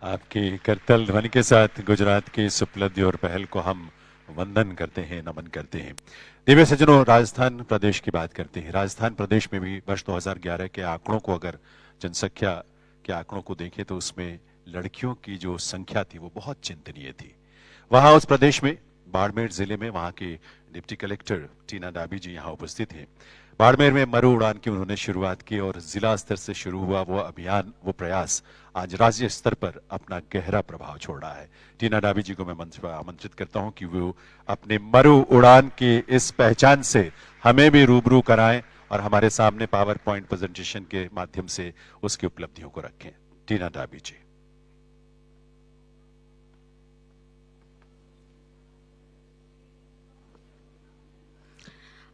आपकी करतल ध्वनि के साथ गुजरात की इस उपलब्धि और पहल को हम वंदन करते हैं, नमन करते हैं। दिव्य सज्जनों, राजस्थान प्रदेश की बात करते हैं। राजस्थान प्रदेश में भी वर्ष 2011 के आंकड़ों को, अगर जनसंख्या के आंकड़ों को देखें तो उसमें लड़कियों की जो संख्या थी वो बहुत चिंतनीय थी। वहां उस प्रदेश में बाड़मेर जिले में वहां के डिप्टी कलेक्टर टीना डाबी जी यहाँ उपस्थित हैं। बाड़मेर में मरु उड़ान की उन्होंने शुरुआत की और जिला स्तर से शुरू हुआ वो अभियान, वो प्रयास आज राज्य स्तर पर अपना गहरा प्रभाव छोड़ रहा है। टीना डाबी जी को मैं मंच पर आमंत्रित करता हूं कि वो अपने मरु उड़ान की इस पहचान से हमें भी रूबरू कराएं और हमारे सामने पावर पॉइंट प्रेजेंटेशन के माध्यम से उसकी उपलब्धियों को रखें। टीना डाबी जी।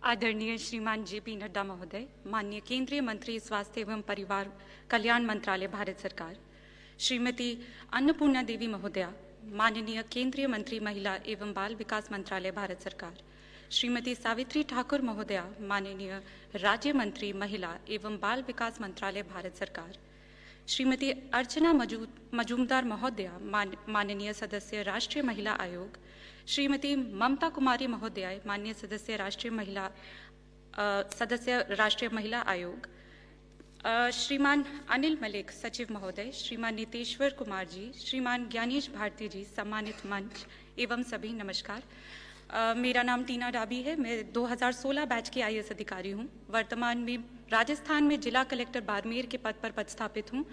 आदरणीय श्रीमान जेपी नड्डा महोदय, माननीय केंद्रीय मंत्री स्वास्थ्य एवं परिवार कल्याण मंत्रालय भारत सरकार, श्रीमती अन्नपूर्णा देवी महोदया, माननीय केंद्रीय मंत्री महिला एवं बाल विकास मंत्रालय भारत सरकार, श्रीमती सावित्री ठाकुर महोदया, माननीय राज्य मंत्री महिला एवं बाल विकास मंत्रालय भारत सरकार, श्रीमती अर्चना मजूमदार महोदया, माननीय सदस्य राष्ट्रीय महिला आयोग, श्रीमती ममता कुमारी महोदय, माननीय सदस्य राष्ट्रीय महिला आयोग, श्रीमान अनिल मलिक सचिव महोदय, श्रीमान नीतेश्वर कुमार जी, श्रीमान ज्ञानेश भारती जी, सम्मानित मंच एवं सभी नमस्कार। मेरा नाम टीना डाबी है। मैं 2016 बैच की IAS अधिकारी हूँ। वर्तमान में राजस्थान में जिला कलेक्टर बाड़मेर के पद पर पदस्थापित हूँ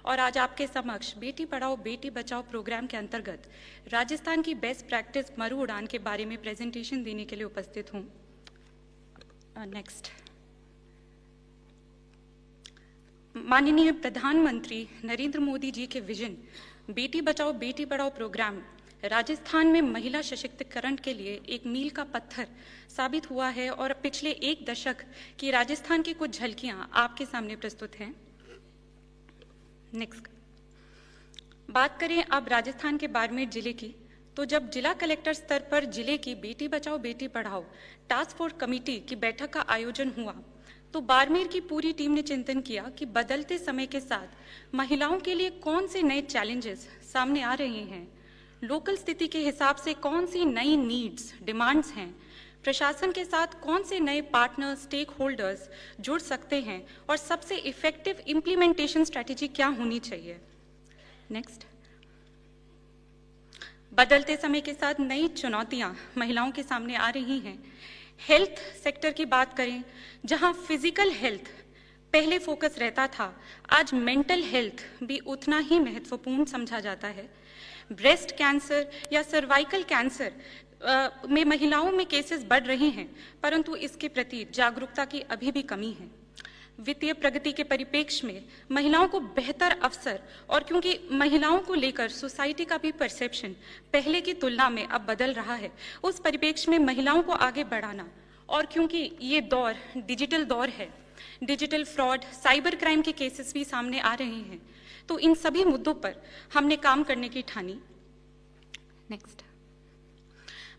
और आज आपके समक्ष बेटी पढ़ाओ बेटी बचाओ प्रोग्राम के अंतर्गत राजस्थान की बेस्ट प्रैक्टिस मरु उड़ान के बारे में प्रेजेंटेशन देने के लिए उपस्थित हूँ। नेक्स्ट। माननीय प्रधानमंत्री नरेंद्र मोदी जी के विजन बेटी बचाओ बेटी पढ़ाओ प्रोग्राम राजस्थान में महिला सशक्तिकरण के लिए एक मील का पत्थर साबित हुआ है और पिछले एक दशक की राजस्थान की कुछ झलकियां आपके सामने प्रस्तुत हैं। नेक्स्ट। बात करें अब राजस्थान के बाड़मेर जिले की, तो जब जिला कलेक्टर स्तर पर जिले की Beti Bachao Beti Padhao task force committee की बैठक का आयोजन हुआ तो बाड़मेर की पूरी टीम ने चिंतन किया कि बदलते समय के साथ महिलाओं के लिए कौन से नए चैलेंजेस सामने आ रहे हैं, लोकल स्थिति के हिसाब से कौन सी नई नीड्स डिमांड्स हैं, प्रशासन के साथ कौन से नए पार्टनर स्टेक होल्डर्स जुड़ सकते हैं और सबसे इफेक्टिव इम्प्लीमेंटेशन स्ट्रैटेजी क्या होनी चाहिए। नेक्स्ट। बदलते समय के साथ नई चुनौतियां महिलाओं के सामने आ रही हैं। हेल्थ सेक्टर की बात करें, जहां फिजिकल हेल्थ पहले फोकस रहता था, आज मेंटल हेल्थ भी उतना ही महत्वपूर्ण समझा जाता है। ब्रेस्ट कैंसर या सर्वाइकल कैंसर में महिलाओं में केसेस बढ़ रहे हैं, परंतु इसके प्रति जागरूकता की अभी भी कमी है। वित्तीय प्रगति के परिप्रेक्ष्य में महिलाओं को बेहतर अवसर, और क्योंकि महिलाओं को लेकर सोसाइटी का भी परसेप्शन पहले की तुलना में अब बदल रहा है, उस परिप्रेक्ष्य में महिलाओं को आगे बढ़ाना, और क्योंकि ये दौर डिजिटल दौर है, डिजिटल फ्रॉड, साइबर क्राइम के केसेस भी सामने आ रहे हैं, तो इन सभी मुद्दों पर हमने काम करने की ठानी। नेक्स्ट।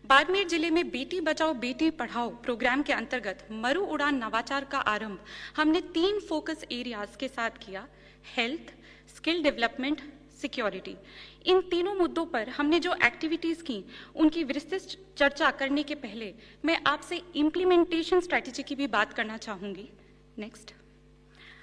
बाड़मेर जिले में बेटी बचाओ बेटी पढ़ाओ प्रोग्राम के अंतर्गत मरु उड़ान नवाचार का आरंभ हमने 3 फोकस एरियाज के साथ किया: हेल्थ, स्किल डेवलपमेंट, सिक्योरिटी। इन तीनों मुद्दों पर हमने जो एक्टिविटीज की उनकी विस्तृत चर्चा करने के पहले मैं आपसे इम्प्लीमेंटेशन स्ट्रैटेजी की भी बात करना चाहूंगी। नेक्स्ट।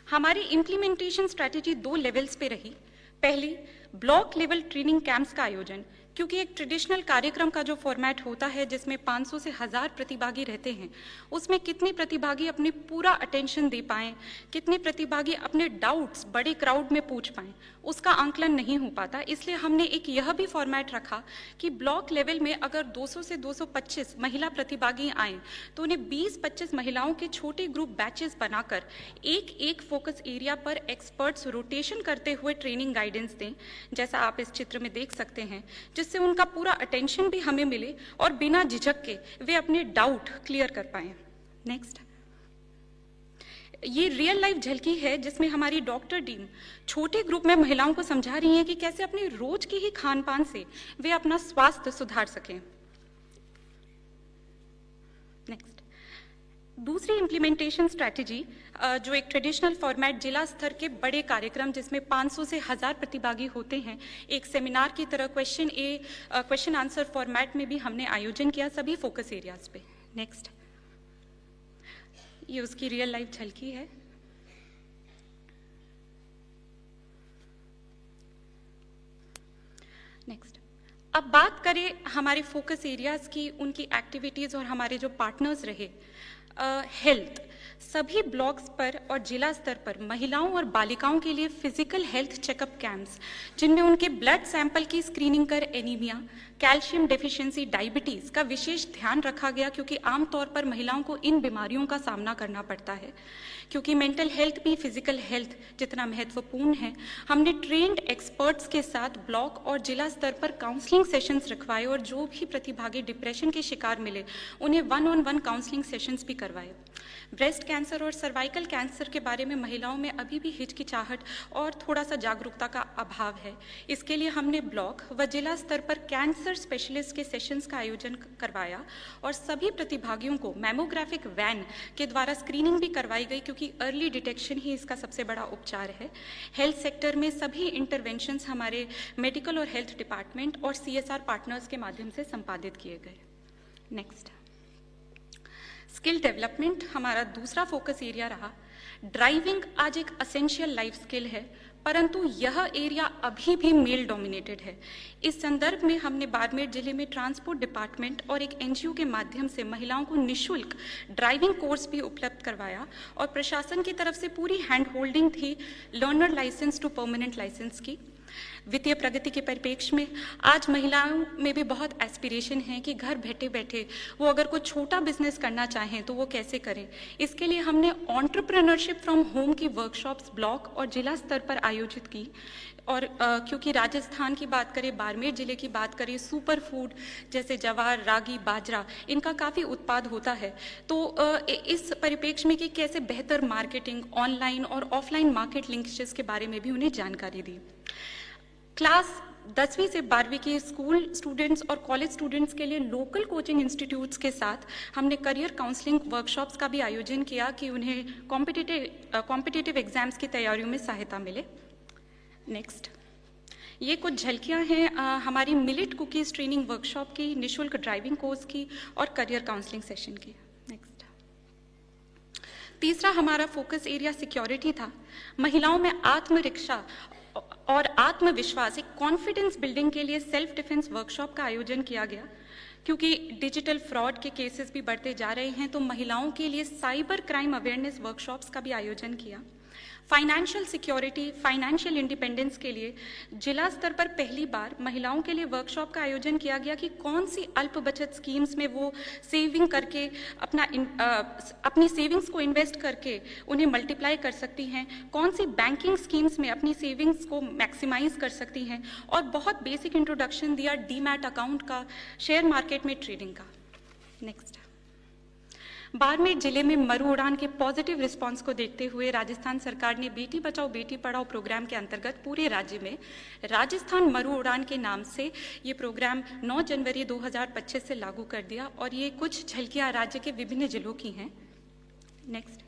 हमारी इम्प्लीमेंटेशन स्ट्रैटेजी 2 लेवल्स पे रही। पहली, ब्लॉक लेवल ट्रेनिंग कैंप्स का आयोजन, क्योंकि एक ट्रेडिशनल कार्यक्रम का जो फॉर्मेट होता है जिसमें 500 से 1000 प्रतिभागी रहते हैं, उसमें कितने प्रतिभागी अपने पूरा अटेंशन दे पाएं, कितने प्रतिभागी अपने डाउट्स बड़े क्राउड में पूछ पाएं, उसका आंकलन नहीं हो पाता। इसलिए हमने एक यह भी फॉर्मेट रखा कि ब्लॉक लेवल में अगर 200 से 225 महिला प्रतिभागी आए तो उन्हें 20-25 महिलाओं के छोटे ग्रुप बैचेस बनाकर एक फोकस एरिया पर एक्सपर्ट्स रोटेशन करते हुए ट्रेनिंग गाइडेंस दें, जैसा आप इस चित्र में देख सकते हैं, जिससे उनका पूरा अटेंशन भी हमें मिले और बिना झिझक के वे अपने डाउट क्लियर कर पाएं। नेक्स्ट। ये रियल लाइफ झलकी है जिसमें हमारी डॉक्टर टीम छोटे ग्रुप में महिलाओं को समझा रही है कि कैसे अपने रोज के ही खान पान से वे अपना स्वास्थ्य सुधार सकें। नेक्स्ट। दूसरी इम्प्लीमेंटेशन स्ट्रैटेजी जो एक ट्रेडिशनल फॉर्मेट जिला स्तर के बड़े कार्यक्रम जिसमें 500 से 1000 प्रतिभागी होते हैं, एक सेमिनार की तरह क्वेश्चन आंसर फॉर्मेट में भी हमने आयोजन किया सभी फोकस एरियाज पे। नेक्स्ट, ये उसकी रियल लाइफ झलकी है। नेक्स्ट, अब बात करें हमारे फोकस एरियाज की, उनकी एक्टिविटीज़ और हमारे जो पार्टनर्स रहे। हेल्थ, सभी ब्लॉक्स पर और जिला स्तर पर महिलाओं और बालिकाओं के लिए फिजिकल हेल्थ चेकअप कैंप्स, जिनमें उनके ब्लड सैंपल की स्क्रीनिंग कर एनीमिया, कैल्शियम डेफिशिएंसी, डायबिटीज़ का विशेष ध्यान रखा गया, क्योंकि आमतौर पर महिलाओं को इन बीमारियों का सामना करना पड़ता है। क्योंकि मेंटल हेल्थ भी फिजिकल हेल्थ जितना महत्वपूर्ण है, हमने ट्रेंड एक्सपर्ट्स के साथ ब्लॉक और जिला स्तर पर काउंसलिंग सेशंस रखवाए और जो भी प्रतिभागी डिप्रेशन के शिकार मिले उन्हें 1-on-1 काउंसलिंग सेशंस भी करवाए। ब्रेस्ट कैंसर और सर्वाइकल कैंसर के बारे में महिलाओं में अभी भी हिचकिचाहट और थोड़ा सा जागरूकता का अभाव है। इसके लिए हमने ब्लॉक व जिला स्तर पर कैंसर स्पेशलिस्ट के सेशंस का आयोजन करवाया और सभी प्रतिभागियों को मैमोग्राफिक वैन के द्वारा स्क्रीनिंग भी करवाई गई, क्योंकि अर्ली डिटेक्शन ही इसका सबसे बड़ा उपचार है। हेल्थ सेक्टर में सभी इंटरवेंशंस हमारे मेडिकल और हेल्थ डिपार्टमेंट और CSR पार्टनर्स के माध्यम से संपादित किए गए। नेक्स्ट, स्किल डेवलपमेंट हमारा दूसरा फोकस एरिया रहा। ड्राइविंग आज एक असेंशियल लाइफ स्किल है, परंतु यह एरिया अभी भी मेल डोमिनेटेड है। इस संदर्भ में हमने बाड़मेर जिले में ट्रांसपोर्ट डिपार्टमेंट और एक NGO के माध्यम से महिलाओं को निःशुल्क ड्राइविंग कोर्स भी उपलब्ध करवाया और प्रशासन की तरफ से पूरी हैंड होल्डिंग थी learner licence to permanent licence की। वित्तीय प्रगति के परिप्रेक्ष्य में आज महिलाओं में भी बहुत एस्पिरेशन है कि घर बैठे बैठे वो अगर कोई छोटा बिजनेस करना चाहें तो वो कैसे करें। इसके लिए हमने एंटरप्रेन्योरशिप फ्रॉम होम की वर्कशॉप्स ब्लॉक और जिला स्तर पर आयोजित की। और क्योंकि राजस्थान की बात करें, बाड़मेर जिले की बात करें, सुपर फूड जैसे जवार, रागी, बाजरा, इनका काफ़ी उत्पाद होता है। तो इस परिप्रेक्ष्य में कि कैसे बेहतर मार्केटिंग, ऑनलाइन और ऑफलाइन मार्केट लिंकेजेस के बारे में भी उन्हें जानकारी दी। क्लास 10वीं से 12वीं के स्कूल स्टूडेंट्स और कॉलेज स्टूडेंट्स के लिए लोकल कोचिंग इंस्टीट्यूट्स के साथ हमने करियर काउंसलिंग वर्कशॉप्स का भी आयोजन किया कि उन्हें कॉम्पिटिटिव एग्जाम्स की तैयारियों में सहायता मिले। नेक्स्ट, ये कुछ झलकियां हैं हमारी मिलेट कुकीज ट्रेनिंग वर्कशॉप की, निःशुल्क ड्राइविंग कोर्स की और करियर काउंसलिंग सेशन की। नेक्स्ट, तीसरा हमारा फोकस एरिया सिक्योरिटी था। महिलाओं में आत्मरक्षा और आत्मविश्वास, एक कॉन्फिडेंस बिल्डिंग के लिए सेल्फ डिफेंस वर्कशॉप का आयोजन किया गया। क्योंकि डिजिटल फ्रॉड के केसेस भी बढ़ते जा रहे हैं, तो महिलाओं के लिए साइबर क्राइम अवेयरनेस वर्कशॉप्स का भी आयोजन किया। फाइनेंशियल सिक्योरिटी, फाइनेंशियल इंडिपेंडेंस के लिए जिला स्तर पर पहली बार महिलाओं के लिए वर्कशॉप का आयोजन किया गया कि कौन सी अल्प बचत स्कीम्स में वो सेविंग करके अपनी सेविंग्स को इन्वेस्ट करके उन्हें मल्टीप्लाई कर सकती हैं, कौन सी बैंकिंग स्कीम्स में अपनी सेविंग्स को मैक्सिमाइज कर सकती हैं, और बहुत बेसिक इंट्रोडक्शन दिया डीमैट अकाउंट का, शेयर मार्केट में ट्रेडिंग का। नेक्स्ट, बाड़मेर जिले में मरु उड़ान के पॉजिटिव रिस्पांस को देखते हुए राजस्थान सरकार ने बेटी बचाओ बेटी पढ़ाओ प्रोग्राम के अंतर्गत पूरे राज्य में राजस्थान मरु उड़ान के नाम से ये प्रोग्राम 9 जनवरी 2025 से लागू कर दिया और ये कुछ झलकियां राज्य के विभिन्न जिलों की हैं। नेक्स्ट,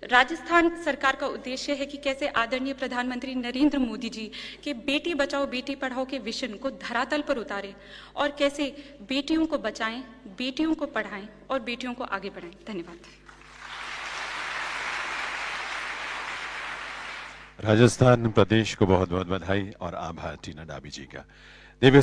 राजस्थान सरकार का उद्देश्य है कि कैसे आदरणीय प्रधानमंत्री नरेंद्र मोदी जी के बेटी बचाओ बेटी पढ़ाओ के विजन को धरातल पर उतारें और कैसे बेटियों को बचाएं, बेटियों को पढ़ाएं और बेटियों को आगे बढ़ाएं। धन्यवाद। राजस्थान प्रदेश को बहुत बहुत बधाई और आभार टीना डाबी जी का। दिव्य